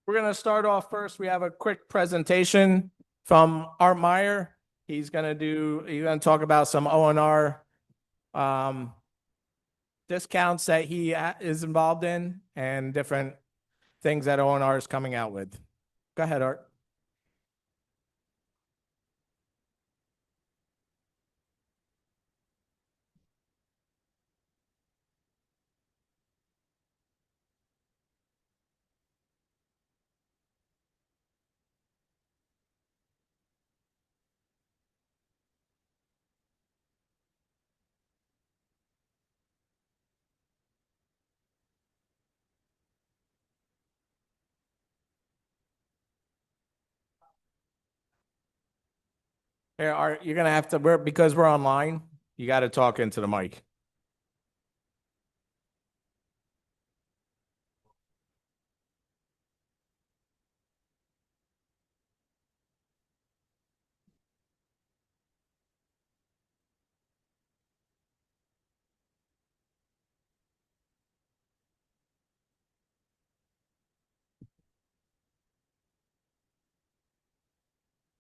We're going to start off first. We have a quick presentation from Art Meyer. He's going to talk about some O&R discounts that he is involved in and different things that O&R is coming out with. Go ahead, Art. Here, Art, you're going to have to, because we're online, you got to talk into the mic.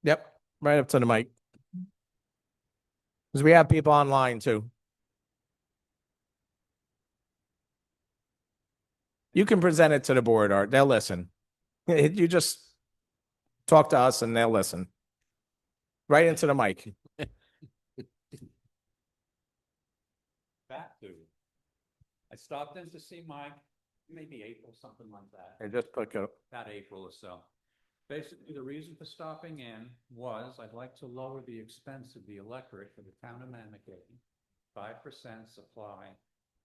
Yep, right up to the mic. Because we have people online too. You can present it to the board, Art. They'll listen. You just talk to us and they'll listen. Right into the mic. Back to. I stopped in to see Mike, maybe April, something like that. I just put it. About April or so. Basically, the reason for stopping in was I'd like to lower the expense of the electric for the town of Mamakating, 5% supply,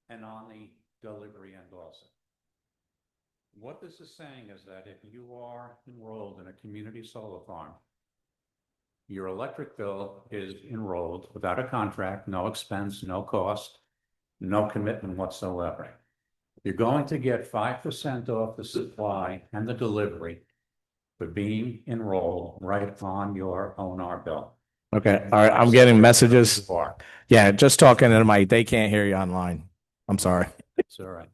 and on the delivery end also. What this is saying is that if you are enrolled in a community solar farm, your electric bill is enrolled without a contract, no expense, no cost, no commitment whatsoever. You're going to get 5% off the supply and the delivery for being enrolled right on your O&R bill. Okay. All right. I'm getting messages. Yeah, just talking to the mic. They can't hear you online. I'm sorry. It's all right.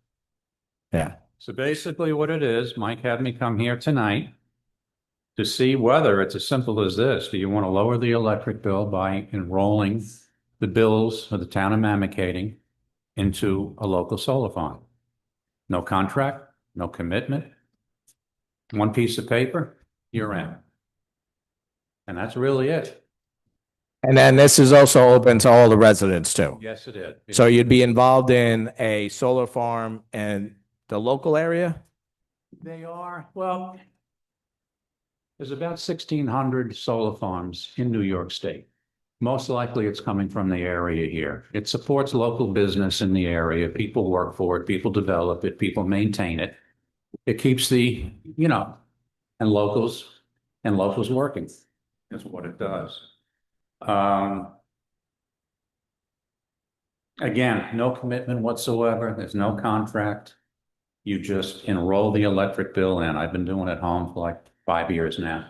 Yeah. So basically what it is, Mike had me come here tonight to see whether it's as simple as this. Do you want to lower the electric bill by enrolling the bills for the town of Mamakating into a local solar farm? No contract, no commitment. One piece of paper, you're in. And that's really it. And then this is also open to all the residents too. Yes, it is. So you'd be involved in a solar farm in the local area? They are, well, there's about 1,600 solar farms in New York State. Most likely it's coming from the area here. It supports local business in the area. People work for it, people develop it, people maintain it. It keeps the, and locals working. That's what it does. Again, no commitment whatsoever. There's no contract. You just enroll the electric bill in. I've been doing it at home for like 5 years now.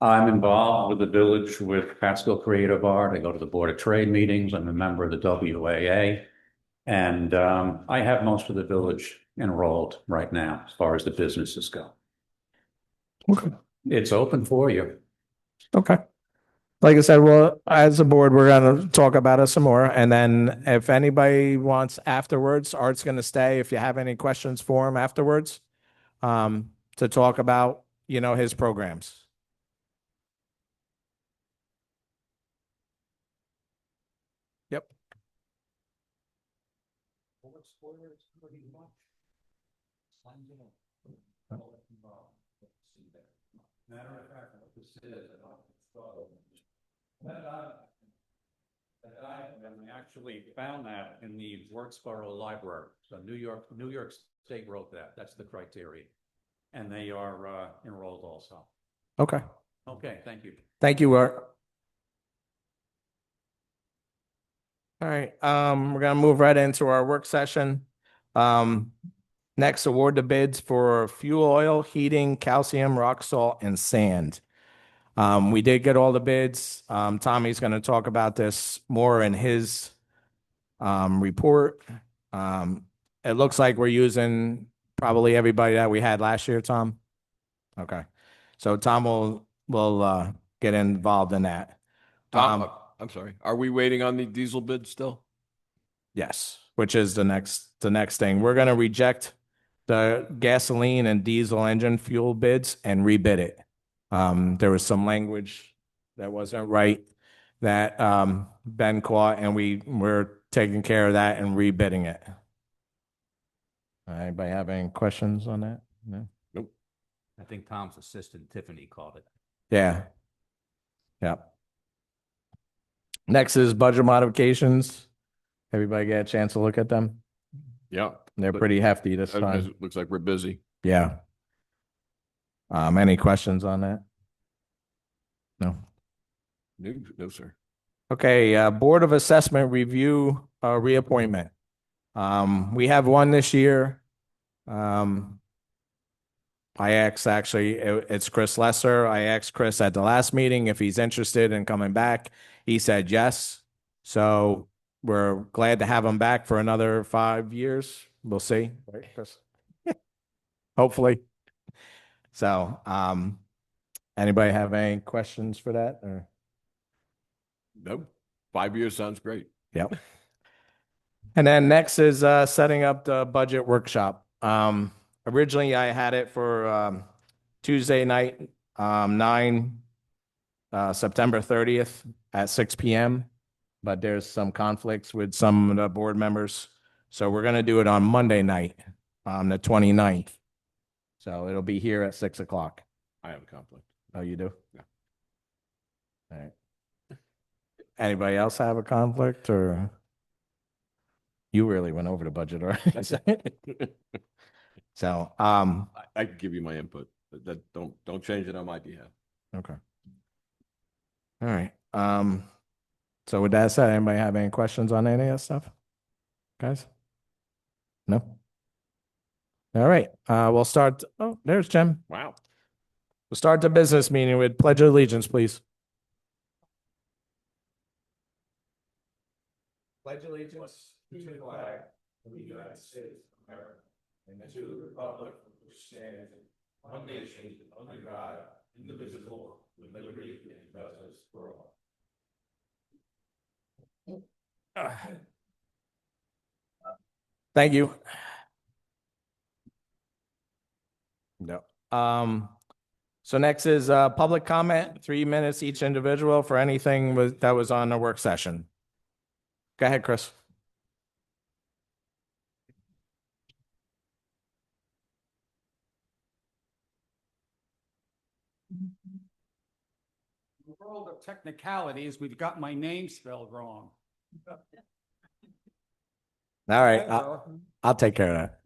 I'm involved with the village with Catskill Creative Art. I go to the Board of Trade meetings. I'm a member of the WAA. And I have most of the village enrolled right now as far as the businesses go. Okay. It's open for you. Okay. Like I said, well, as a board, we're going to talk about it some more. And then if anybody wants afterwards, Art's going to stay. If you have any questions for him afterwards, to talk about, his programs. Yep. Matter of fact, what this is, I actually found that in the Worksboro Library. So New York State wrote that. That's the criteria. And they are enrolled also. Okay. Okay, thank you. Thank you, Art. All right. We're going to move right into our work session. Next, award the bids for fuel oil, heating, calcium, rock salt, and sand. We did get all the bids. Tommy's going to talk about this more in his report. It looks like we're using probably everybody that we had last year, Tom. Okay. So Tom will get involved in that. Tom, I'm sorry. Are we waiting on the diesel bid still? Yes, which is the next thing. We're gonna reject the gasoline and diesel engine fuel bids and rebid it. There was some language that wasn't right that Ben caught, and we're taking care of that and rebidding it. Anybody have any questions on that? No? I think Tom's assistant Tiffany called it. Yeah. Yeah. Next is budget modifications. Everybody get a chance to look at them? Yeah. They're pretty hefty this It time. looks like we're busy. Yeah. Any questions on that? No. No, no, sir. Okay, Board of Assessment Review, reappointment. We have one this year. I asked it's Chris Lesser. I asked Chris at the last meeting if he's interested in coming back. He said yes. So we're glad to have him back for another 5 years. We'll see. Right, Chris? Hopefully. So, anybody have any questions for that or? No, 5 years sounds great. Yep. And then next is setting up the budget workshop. Originally I had it for Tuesday night, 9 September 30th at 6 p.m. But there's some conflicts with some of the board members. So we're going to do it on Monday night, on the 29th. So it'll be here at 6 o'clock. I have a conflict. Oh, you do? Yeah. All right. Anybody else have a conflict or? You really went over the budget, right? So, I can give you my input, but don't change it on my behalf. okay. All right. So with that said, anybody have any questions on any of that stuff? Guys? No? All right. We'll start. Oh, there's Jim. Wow. We'll start the business meeting with Pledge of Allegiance, please. Pledge allegiance to the flag of the United States of America and to the republic which stands one nation under God, indivisible, with liberty and justice for all. Thank you. No. So next is public comment, 3 minutes each individual for anything that was on the work session. Go ahead, Chris. In the world of technicalities, we've got my name spelled wrong. All right, I'll take care of that.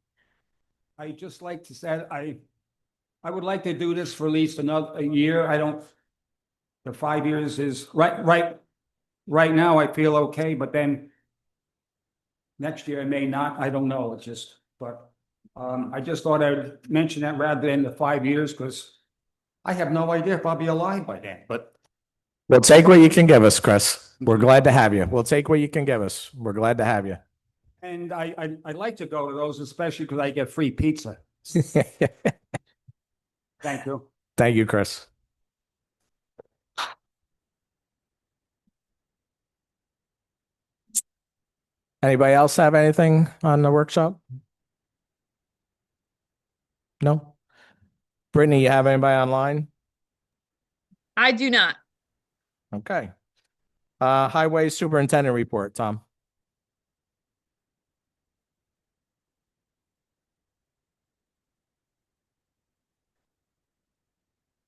I just like to say, I would like to do this for at least another year. The 5 years is right now I feel okay, but then next year I may not, I don't know, I just thought I'd mention that rather than the 5 years, because I have no idea if I'll be alive by then, but. We'll take what you can give us, Chris. We're glad to have you. We'll take what you can give us. We're glad to have you. And I like to go to those, especially because I get free pizza. Thank you. Thank you, Chris. Anybody else have anything on the workshop? No? Brittany, you have anybody online? I do not. Okay. Highway Superintendent report, Tom.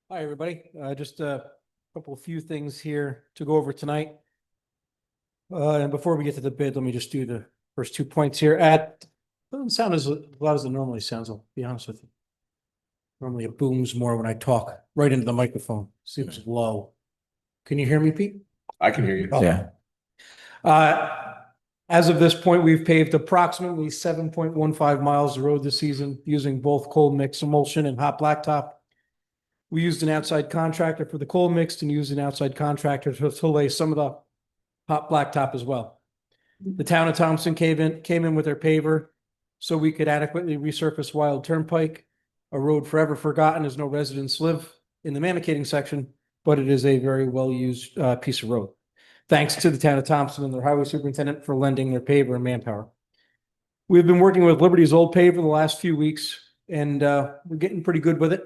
Hi, everybody. Just a few things here to go over tonight. And before we get to the bid, let me just do the first 2 points here. Doesn't sound as loud as it normally sounds, I'll be honest with you. Normally it booms more when I talk right into the microphone. Seems low. Can you hear me, Pete? I can hear you. Oh. Yeah. As of this point, we've paved approximately 7.15 miles of road this season using both cold mix emulsion and hot blacktop. We used an outside contractor for the cold mix and used an outside contractor to lay some of the hot blacktop as well. The town of Thompson came in with their paver so we could adequately resurface Wild Turnpike. a road forever forgotten as no residents live in the Manicating section, but it is a very well-used piece of road. Thanks to the town of Thompson and their highway superintendent for lending their paver and manpower. We've been working with Liberty's Old Paver the last few weeks, and we're getting pretty good with it.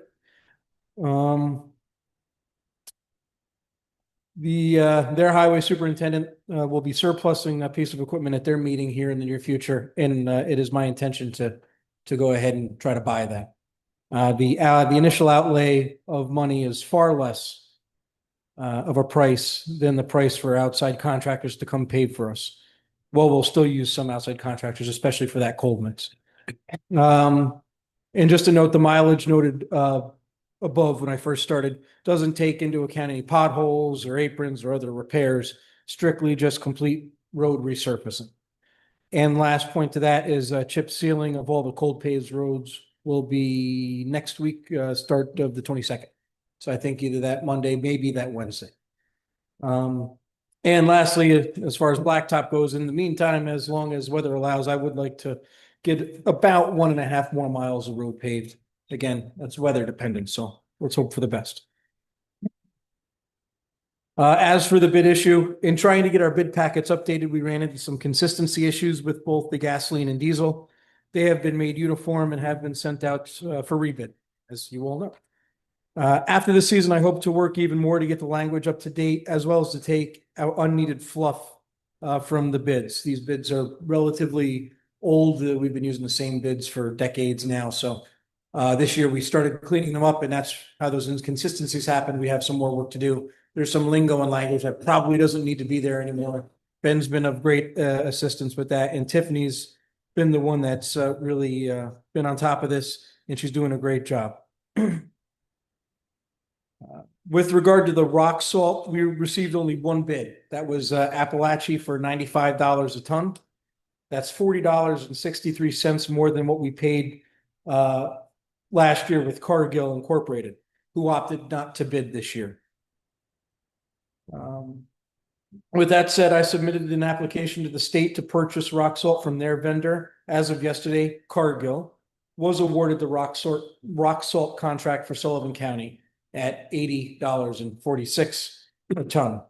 Their highway superintendent will be surplusing a piece of equipment at their meeting here in the near future, and it is my intention to go ahead and try to buy that. The initial outlay of money is far less of a price than the price for outside contractors to come pave for us. Well, we'll still use some outside contractors, especially for that cold mix. And just to note, the mileage noted above when I first started doesn't take into account any potholes or aprons or other repairs, strictly just complete road resurfacing. And last point to that is chip sealing of all the cold paved roads will be next week, start of the 22nd. So I think either that Monday, maybe that Wednesday. And lastly, as far as blacktop goes, in the meantime, as long as weather allows, I would like to get about 1.5 more miles of road paved. Again, that's weather dependent, so let's hope for the best. As for the bid issue, in trying to get our bid packets updated, we ran into some consistency issues with both the gasoline and diesel. They have been made uniform and have been sent out for rebid, as you all know. After the season, I hope to work even more to get the language up to date, as well as to take out unneeded fluff from the bids. These bids are relatively old. We've been using the same bids for decades now. So this year we started cleaning them up, and that's how those inconsistencies happen. We have some more work to do. There's some lingo and language that probably doesn't need to be there anymore. Ben's been of great assistance with that, and Tiffany's been the one that's really been on top of this, and she's doing a great job. With regard to the rock salt, we received only one bid. That was Appalachia for $95 a ton. That's $40.63 more than what we paid last year with Cargill Incorporated, who opted not to bid this year. With that said, I submitted an application to the state to purchase rock salt from their vendor. As of yesterday, Cargill was awarded the rock salt contract for Sullivan County at $80.46 a ton.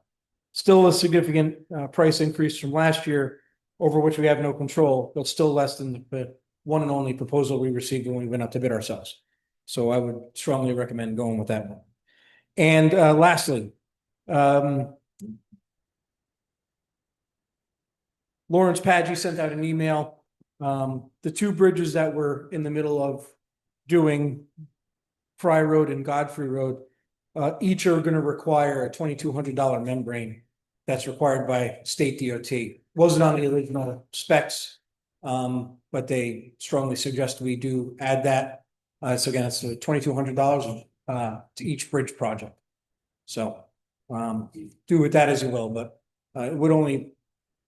Still a significant price increase from last year, over which we have no control, but still less than the one and only proposal we received when we went out to bid ourselves. So I would strongly recommend going with that one. And lastly, Lawrence Paggi sent out an email. The two bridges that we're in the middle of doing, Fry Road and Godfrey Road, each are going to require a $2,200 membrane that's required by state DOT. Wasn't on the original specs, but they strongly suggest we do add that. So again, it's $2,200 to each bridge project. So do with that as you will, but it would only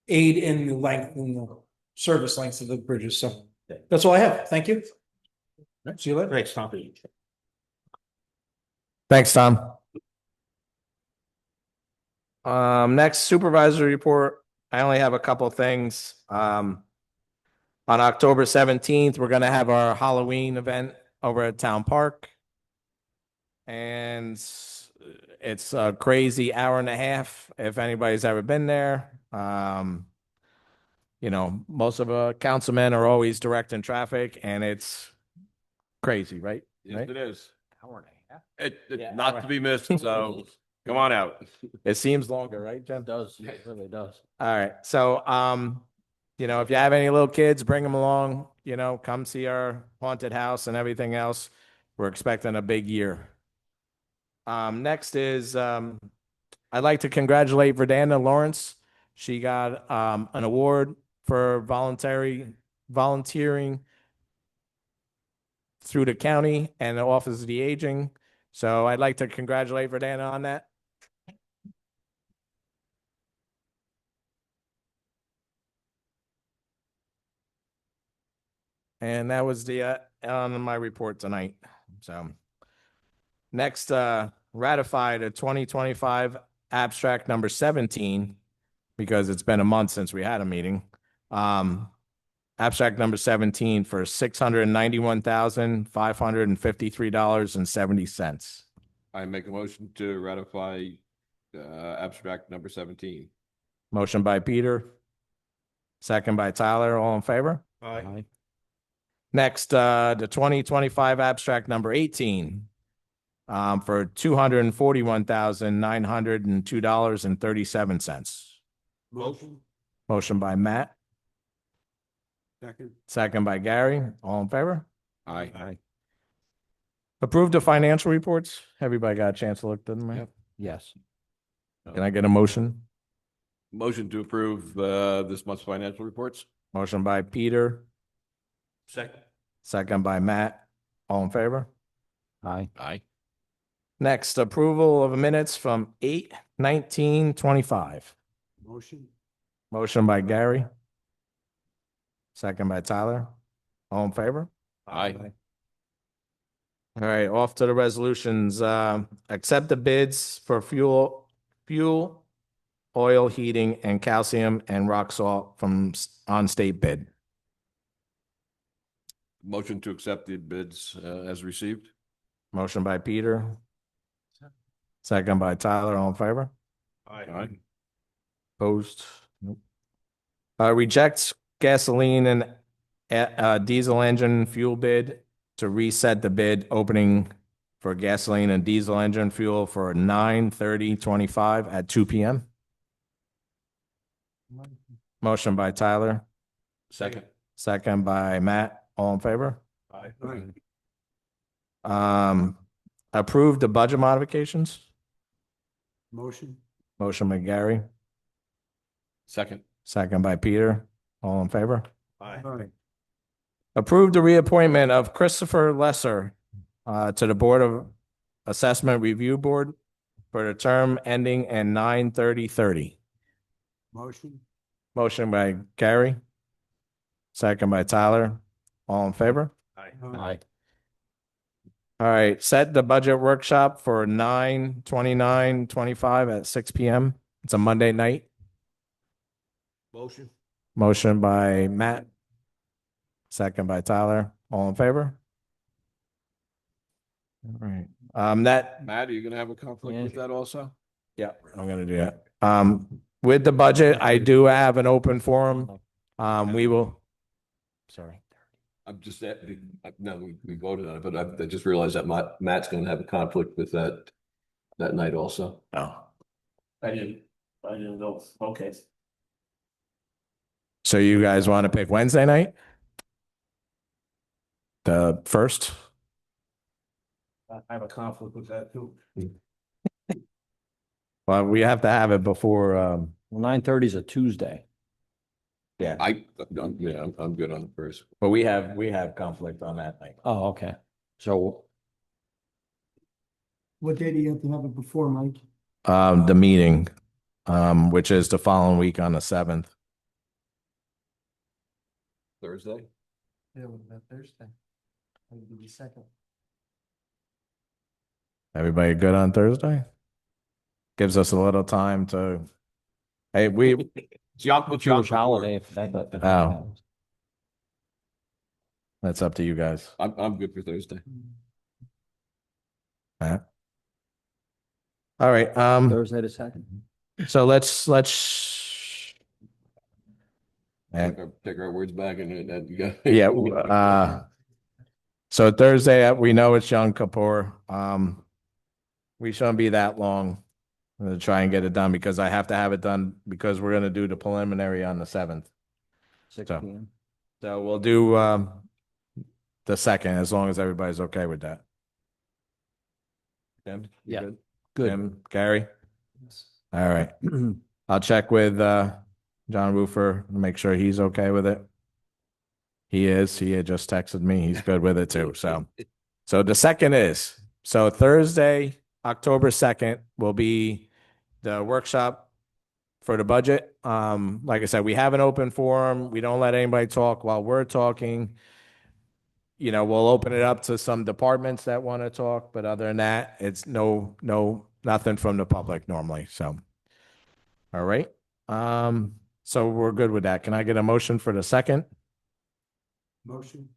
aid in the length and the service length of the bridges. So that's all I have. Thank you. See you later. Thanks, Tom. Thanks, Tom. Next supervisory report. I only have a couple things. On October 17th, we're going to have our Halloween event over at Town Park. And it's a crazy hour and a half if anybody's ever been there. You know, most of the councilmen are always directing traffic, and it's crazy, right? Yes, Right? it is. Hour and a half. It's not to be missed, so come on out. It seems longer, right, Jen? It does, it really does. All right. So, you know, if you have any little kids, bring them along, you know, come see our haunted house and everything else. We're expecting a big year. Next is, I'd like to congratulate Verdana Lawrence. She got an award for volunteering through the county and the Office of the Aging. So I'd like to congratulate Verdana on that. And that was the on my report tonight. So next, ratify the 2025 abstract number 17, because it's been a month since we had a meeting. abstract number 17 for $691,553.70. I make a motion to ratify abstract number 17. Motion by Peter. Second by Tyler. All in favor? Aye. Next, the 2025 abstract number 18 for $241,902.37. Motion. Motion by Matt, Second. second by Gary. All in favor? Aye. Approve the financial reports. Everybody got a chance to look at them, right? Yep. Yes. Can I get a motion? Motion to approve this month's financial reports. Motion by Peter, Second. second by Matt. All in favor? Aye. Aye. Next, approval of minutes from 8/19/25. Motion. Motion by Gary. Second by Tyler. All in favor? Aye. All right, off to the resolutions. Accept the bids for fuel, oil, heating, and calcium and rock salt from on state bid. Motion to accept the bids as received. Motion by Peter. Second by Tyler. All in favor? Aye. Opposed? Nope. Rejects gasoline and diesel engine fuel bid to reset the bid opening for gasoline and diesel engine fuel for 9/30/25 at 2 p.m. Motion by Tyler, Second. second by Matt. All in favor? Aye. Approve the budget modifications. Motion. Motion by Gary, Second. second by Peter. All in favor? Aye. Approve the reappointment of Christopher Lesser to the Board of Assessment Review Board for the term ending in 9/30/30. Motion. Motion by Gary, second by Tyler. All in favor? Aye. Aye. All right, set the budget workshop for 9/29/25 at 6 p.m. It's a Monday night. Motion. Motion by Matt, second by Tyler. All in favor? All right. That Matt, are you gonna have a conflict with that also? Yeah, I'm gonna do that. With the budget, I do have an open forum. We will. Sorry. I'm just, no, we voted on it, but I just realized that Matt's gonna have a conflict with that night also. Oh. I didn't know. Okay. So you guys want to pick Wednesday night? The first? I have a conflict with that too. Well, we have to have it before, Well, 9:30 is a Tuesday. yeah, I'm good on the first. but we have conflict on that night. Oh, okay. So What day do you have to have it before, Mike? The meeting, which is the following week on the 7th. Thursday? Yeah, what about Thursday? That would be the second. Everybody good on Thursday? Gives us a little time to, hey, Jewish holiday. If that Oh. That's up to you guys. I'm good for Thursday. All right, Thursday the 2nd. so let's Take our words back and you got. yeah, so Thursday, we know it's Yom Kippur. We shouldn't be that long. I'm gonna try and get it done because I have to have it done because we're gonna do the preliminary on the 7th. 6 So- p.m. So we'll do the 2nd as long as everybody's okay with that. Tim? you Yeah. good? Good. Tim, Gary? All right. I'll check with John Roofer to make sure he's okay with it. He is. He had just texted me. He's good with it too. So the 2nd is, so Thursday, October 2nd will be the workshop for the budget. Like I said, we have an open forum. We don't let anybody talk while we're talking. You know, we'll open it up to some departments that want to talk, but other than that, it's nothing from the public normally. So, all right. So we're good with that. Can I get a motion for the 2nd? Motion.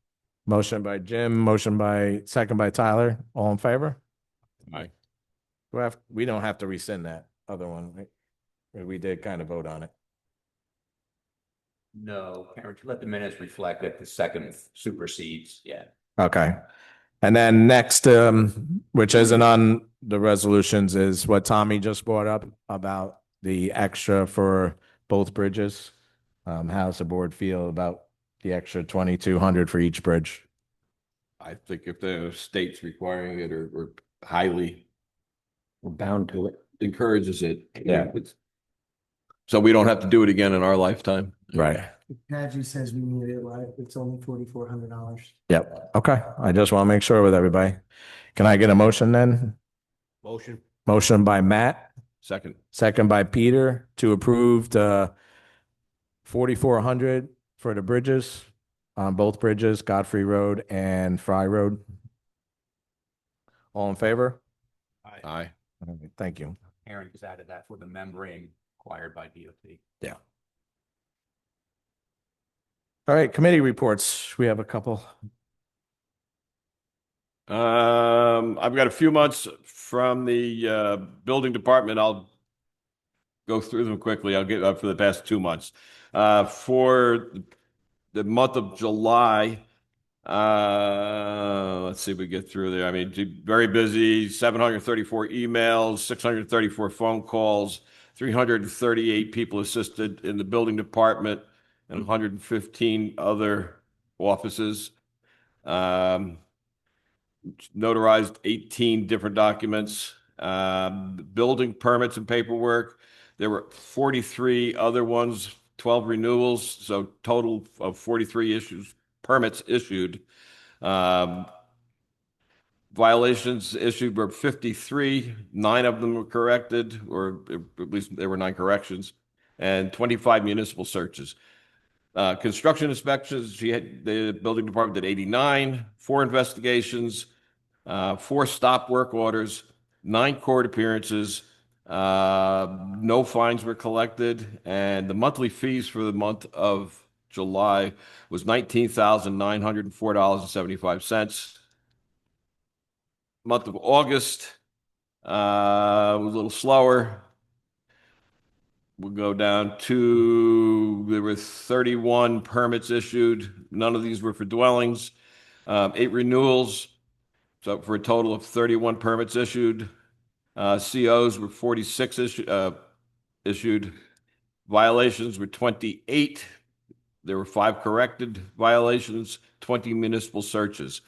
Motion by Jim, motion by, second by Tyler. All in favor? Aye. We don't have to rescind that other one, right? We did kind of vote on it. No, Karen, let the minutes reflect that the second supersedes, yeah. Okay. And then next, which isn't on the resolutions, is what Tommy just brought up about the extra for both bridges. How's the board feel about the extra 2,200 for each bridge? I think if the state's requiring it or highly We're bound to it. encourages it. Yeah. So we don't have to do it again in our lifetime. Right. Patsy says we need it, right? It's only $4,400. Yep. Okay. I just want to make sure with everybody. Can I get a motion then? Motion. Motion by Matt, Second. second by Peter to approve the 4,400 for the bridges on both bridges, Godfrey Road and Fry Road. All in favor? Aye. Okay, thank you. Aaron just added that for the membrane acquired by DOT. Yeah. All right, committee reports. We have a couple. I've got a few months from the building department. I'll go through them quickly. I'll get up for the past 2 months. For the month of July, let's see if we get through there. I mean, very busy, 734 emails, 634 phone calls, 338 people assisted in the building department, and 115 other offices. Notarized 18 different documents, building permits and paperwork. There were 43 other ones, 12 renewals, so total of 43 permits issued. Violations issued were 53, 9 of them were corrected, or at least there were 9 corrections, and 25 municipal searches. Construction inspections, the building department did 89, 4 investigations, 4 stop work orders, 9 court appearances, no fines were collected, and the monthly fees for the month of July was $19,904.75. Month of August was a little slower. We'll go down to, there were 31 permits issued. None of these were for dwellings. 8 renewals, so for a total of 31 permits issued. COs were 46 issued. Violations were 28. There were 5 corrected violations, 20 municipal searches.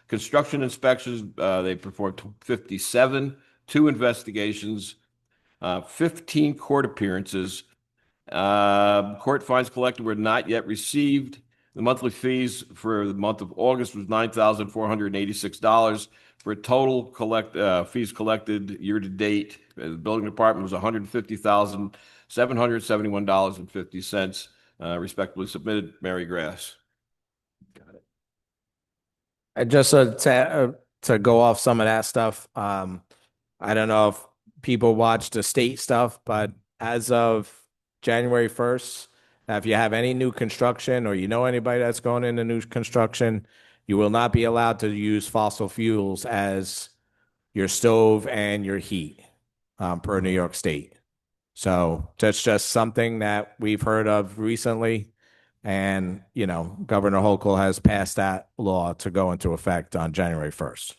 Construction inspections, they performed 57, 2 investigations, 15 court appearances. Court fines collected were not yet received. The monthly fees for the month of August was $9,486 for a total fees collected year to date. The building department was $150,771.50, respectively submitted. Mary Grass. Just to go off some of that stuff, I don't know if people watch the state stuff, but as of January 1st, if you have any new construction or you know anybody that's going into new construction, you will not be allowed to use fossil fuels as your stove and your heat, per New York State. So that's just something that we've heard of recently. And, Governor Hochul has passed that law to go into effect on January 1st.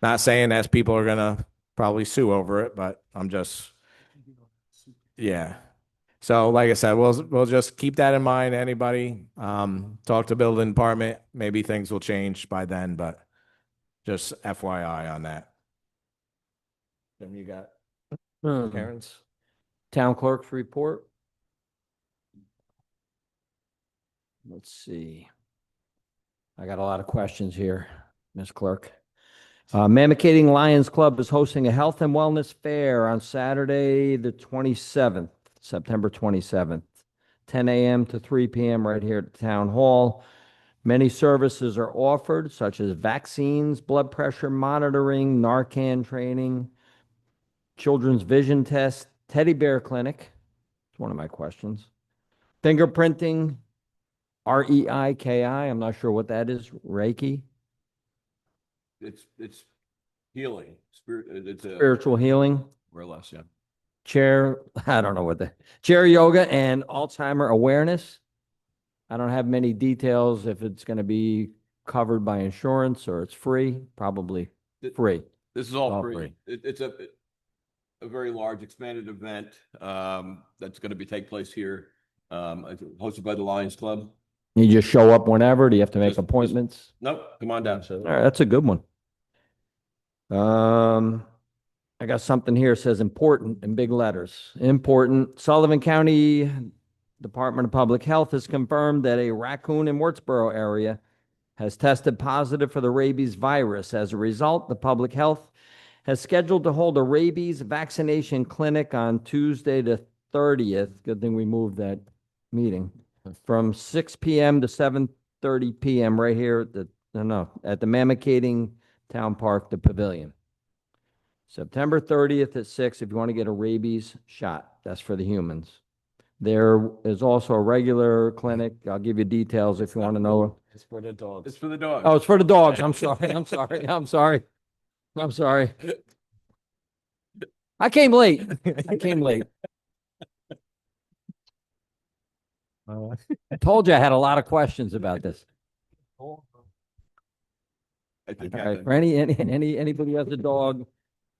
Not saying that people are going to probably sue over it, but I'm just, yeah. So like I said, we'll just keep that in mind. Anybody, talk to building department, maybe things will change by then, but just FYI on that. Then you got Karen's. Town clerk's report. Let's see. I got a lot of questions here, Ms. Clerk. Mamakating Lions Club is hosting a health and wellness fair on Saturday, the 27th, September 27th, 10 a.m. to 3 p.m. right here at the Town Hall. Many services are offered, such as vaccines, blood pressure monitoring, Narcan training, children's vision test, teddy bear clinic. It's one of my questions. Fingerprinting, Reiki. I'm not sure what that is. Reiki, It's healing, spirit, it's a, spiritual healing, more or less, yeah. chair. I don't know what the chair yoga and Alzheimer awareness. I don't have many details if it's going to be covered by insurance or it's free. Probably Th- free. This is all All free. free. It's a very large expanded event, that's going to take place here, hosted by the Lions Club. You just show up whenever. Do you have to make Just- appointments? Nope, come on down. All right, that's a good one. I got something here says important in big letters. Important. Sullivan County Department of Public Health has confirmed that a raccoon in Wurtsboro area has tested positive for the rabies virus. As a result, the public health has scheduled to hold a rabies vaccination clinic on Tuesday the 30th. Good thing we moved that meeting from 6 p.m. to 7:30 p.m. right here at the Mamakating Town Park, the Pavilion. September 30th at 6 if you want to get a rabies shot. That's for the humans. There is also a regular clinic. I'll give you details if you want to know. It's for the dogs. It's for the dogs. Oh, it's for the dogs. I'm sorry. I'm sorry. I'm sorry. I'm sorry. I came late. I came late. I told you I had a lot of questions about this. I think All right, for anybody who has a dog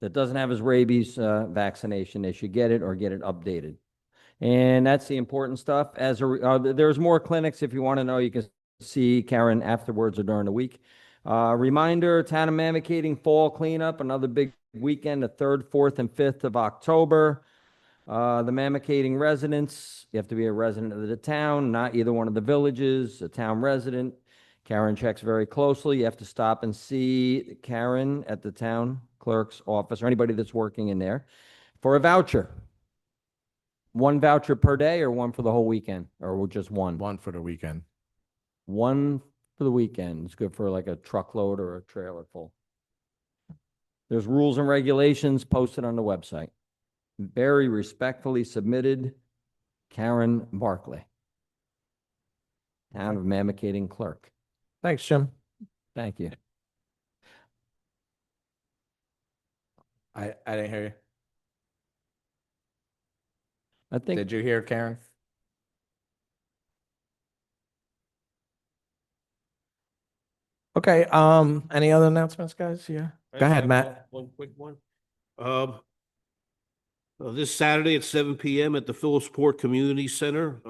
that doesn't have his rabies vaccination, they should get it or get it updated. And that's the important stuff. There's more clinics if you want to know. You can see Karen afterwards or during the week. Reminder: Town of Mamakating Fall Cleanup, another big weekend, the 3rd, 4th, and 5th of October. The Mamakating residents, you have to be a resident of the town, not either one of the villages, a town resident. Karen checks very closely. You have to stop and see Karen at the town clerk's office or anybody that's working in there for a voucher. One voucher per day or one for the whole weekend or just one? One for the weekend. One for the weekend. It's good for like a truckload or a trailer full. There's rules and regulations posted on the website. Very respectfully submitted, Karen Barclay, Town of Mamakating Clerk. Thanks, Jim. Thank you. I didn't hear you. I think Did you hear Karen? Okay, any other announcements, guys? Yeah. Go ahead, Matt. One quick one. This Saturday at 7 p.m. at the Phillipsport Community Center,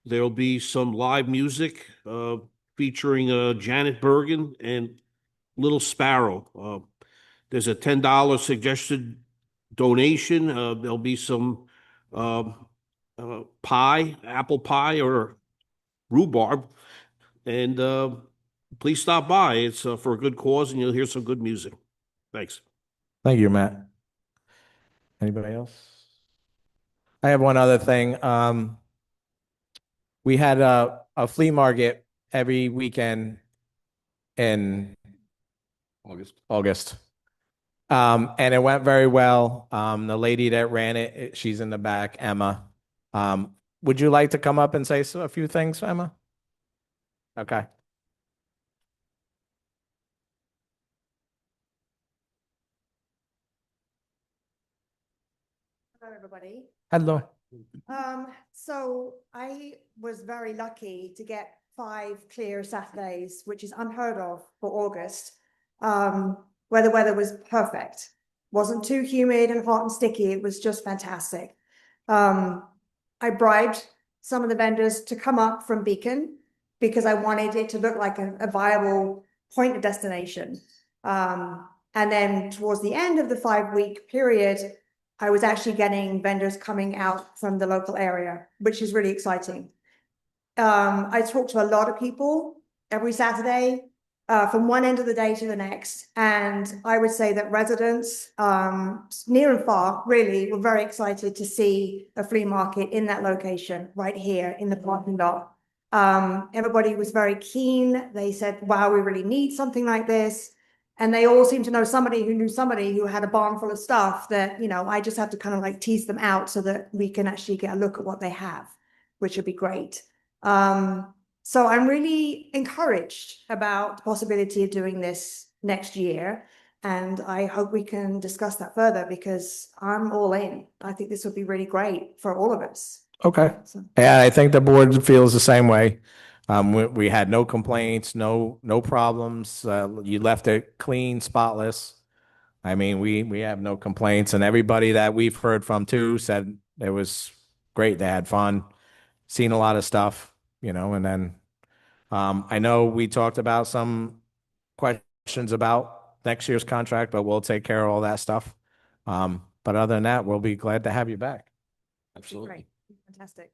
there'll be some live music, featuring, Janet Bergen and Little Sparrow. There's a $10 suggested donation. There'll be some, pie, apple pie or rhubarb. And, please stop by. It's, for a good cause and you'll hear some good music. Thanks. Thank you, Matt. Anybody else? I have one other thing. We had a flea market every weekend in August. And it went very well. The lady that ran it, she's in the back, Emma. Would you like to come up and say a few things, Emma? Okay. Hello, everybody. Hello. So I was very lucky to get 5 clear Saturdays, which is unheard of for August, where the weather was perfect. Wasn't too humid and hot and sticky. It was just fantastic. I bribed some of the vendors to come up from Beacon because I wanted it to look like a viable point of destination. And then towards the end of the 5-week period, I was actually getting vendors coming out from the local area, which is really exciting. I talked to a lot of people every Saturday, from one end of the day to the next. And I would say that residents, near and far, really were very excited to see a flea market in that location right here in the parking lot. Everybody was very keen. They said, wow, we really need something like this. And they all seem to know somebody who knew somebody who had a barn full of stuff that, I just have to kind of like tease them out so that we can actually get a look at what they have, which would be great. So I'm really encouraged about the possibility of doing this next year. And I hope we can discuss that further because I'm all in. I think this would be really great for all of us. Okay. So, Yeah, I think the board feels the same way. We had no complaints, no problems. You left it clean, spotless. I mean, we have no complaints, and everybody that we've heard from too said it was great. They had fun, seen a lot of stuff, and then I know we talked about some questions about next year's contract, but we'll take care of all that stuff. But other than that, we'll be glad to have you back. Absolutely. great. Fantastic.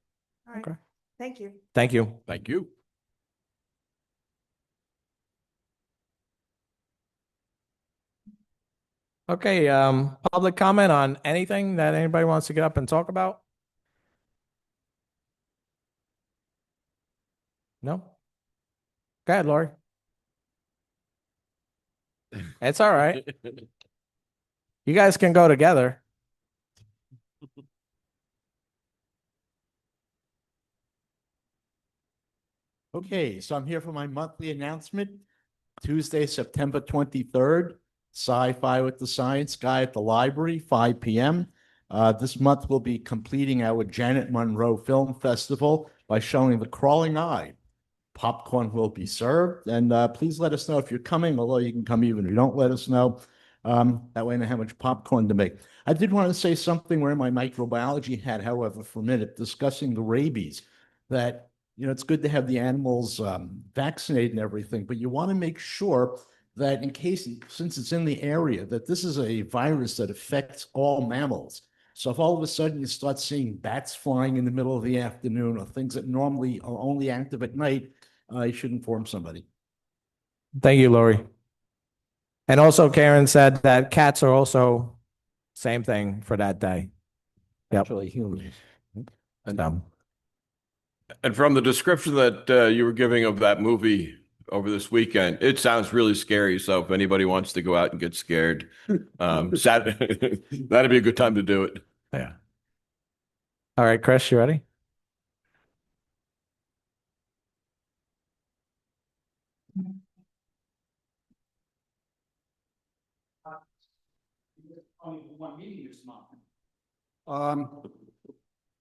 All right. Okay. Thank you. Thank you. Thank you. Okay, public comment on anything that anybody wants to get up and talk about? No? Go ahead, Lori. It's all right. You guys can go together. Okay, so I'm here for my monthly announcement. Tuesday, September 23rd, Sci-Fi with the Science Guy at the library, 5 p.m. This month we'll be completing our Janet Monroe Film Festival by showing The Crawling Eye. Popcorn will be served, and please let us know if you're coming, although you can come even if you don't let us know. That way I know how much popcorn to make. I did want to say something wearing my microbiology hat, however, for a minute, discussing the rabies, that it's good to have the animals vaccinated and everything, but you want to make sure that in case, since it's in the area, that this is a virus that affects all mammals. So if all of a sudden you start seeing bats flying in the middle of the afternoon or things that normally are only active at night, you should inform somebody. Thank you, Lori. And also Karen said that cats are also same thing for that day. Yep. Actually, humans. And from the description that you were giving of that movie over this weekend, it sounds really scary. So if anybody wants to go out and get scared, Saturday, that'd be a good time to do it. Yeah. All right, Chris, you ready?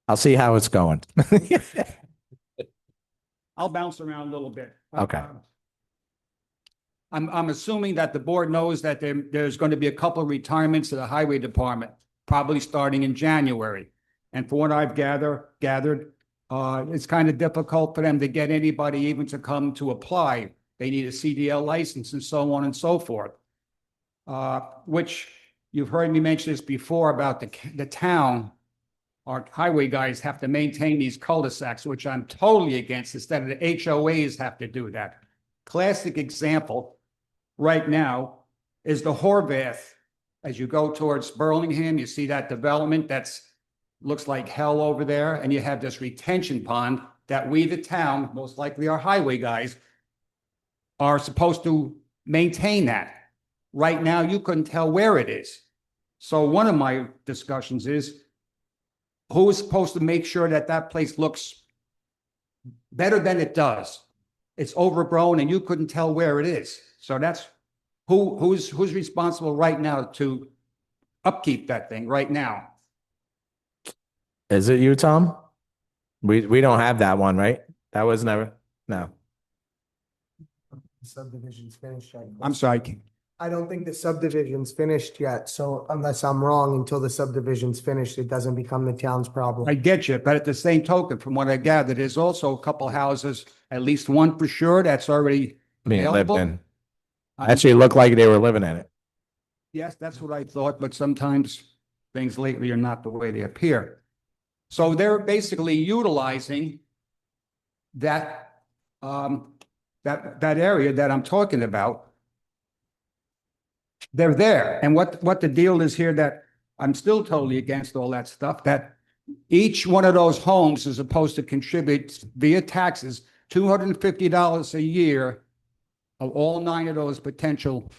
I'll see how it's going. I'll bounce around a little bit. Okay. I'm assuming that the board knows that there's going to be a couple of retirements to the highway department, probably starting in January. And for what I've gathered, it's kind of difficult for them to get anybody even to come to apply. They need a CDL license and so on and so forth. Which you've heard me mention this before about the town. Our highway guys have to maintain these cul-de-sacs, which I'm totally against. Instead of the HOAs have to do that. Classic example right now is the Horvath. As you go towards Burlingame, you see that development looks like hell over there. And you have this retention pond that we, the town, most likely our highway guys, are supposed to maintain that. Right now, you couldn't tell where it is. So one of my discussions is, who is supposed to make sure that that place looks better than it does? It's overgrown and you couldn't tell where it is. So that's who's responsible right now to upkeep that thing right now. Is it you, Tom? We don't have that one, right? That was never, no. Subdivision's finished. I'm sorry. I don't think the subdivision's finished yet, so unless I'm wrong, until the subdivision's finished, it doesn't become the town's problem. I get you, but at the same token, from what I gathered, there's also a couple houses, at least one for sure, that's already Being lived available. in. Actually, it looked like they were living in it. Yes, that's what I thought, but sometimes things lately are not the way they appear. So they're basically utilizing that that area that I'm talking about. They're there. And what the deal is here, that I'm still totally against all that stuff, that each one of those homes is supposed to contribute via taxes $250 a year of all 9 of those potential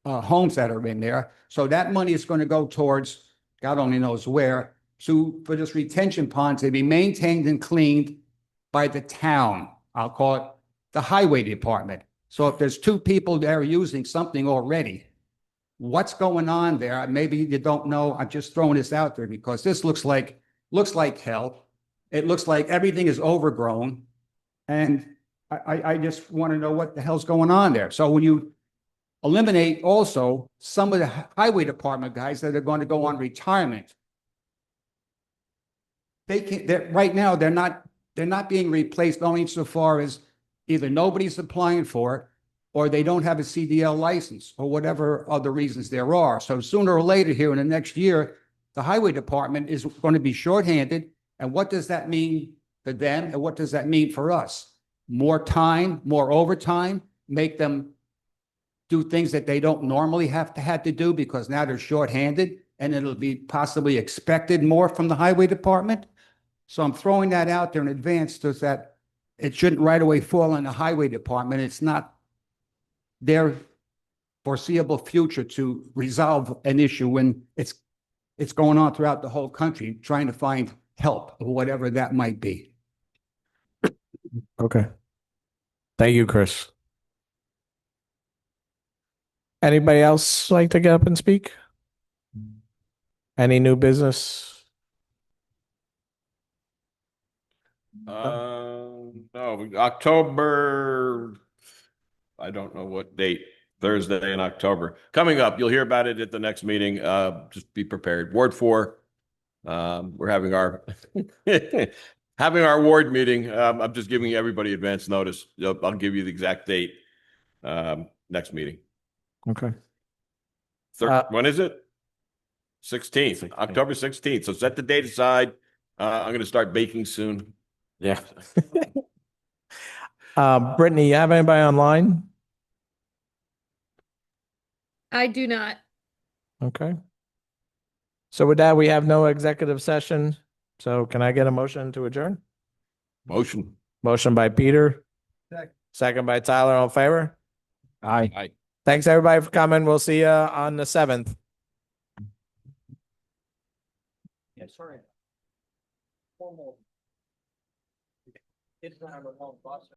homes that are in there. So that money is going to go towards, God only knows where, for this retention pond to be maintained and cleaned by the town. I'll call it the highway department. So if there's two people there using something already, what's going on there? Maybe you don't know. I'm just throwing this out there because this looks like hell. It looks like everything is overgrown. And I just want to know what the hell's going on there. So when you eliminate also some of the highway department guys that are going to go on retirement, right now, they're not being replaced only insofar as either nobody's applying for it or they don't have a CDL license or whatever other reasons there are. So sooner or later here in the next year, the highway department is going to be shorthanded. And what does that mean for them? And what does that mean for us? More time, more overtime, make them do things that they don't normally have to do because now they're shorthanded and it'll be possibly expected more from the highway department. So I'm throwing that out there in advance so that it shouldn't right away fall on the highway department. It's not their foreseeable future to resolve an issue when it's going on throughout the whole country, trying to find help or whatever that might be. Okay. Thank you, Chris. Anybody else like to get up and speak? Any new business? No, October, I don't know what date, Thursday in October. Coming up, you'll hear about it at the next meeting. Just be prepared. Ward 4, we're having our having our ward meeting. I'm just giving everybody advance notice. I'll give you the exact date next meeting. Okay. When is it? 16th, October 16th. So set the date aside. I'm going to start baking soon. Yeah. Brittany, you have anybody online? I do not. Okay. So with that, we have no executive session. So can I get a motion to adjourn? Motion. Motion by Peter. Second by Tyler. All in favor? Aye. Aye. Thanks everybody for coming. We'll see you on the 7th. Yeah, sorry.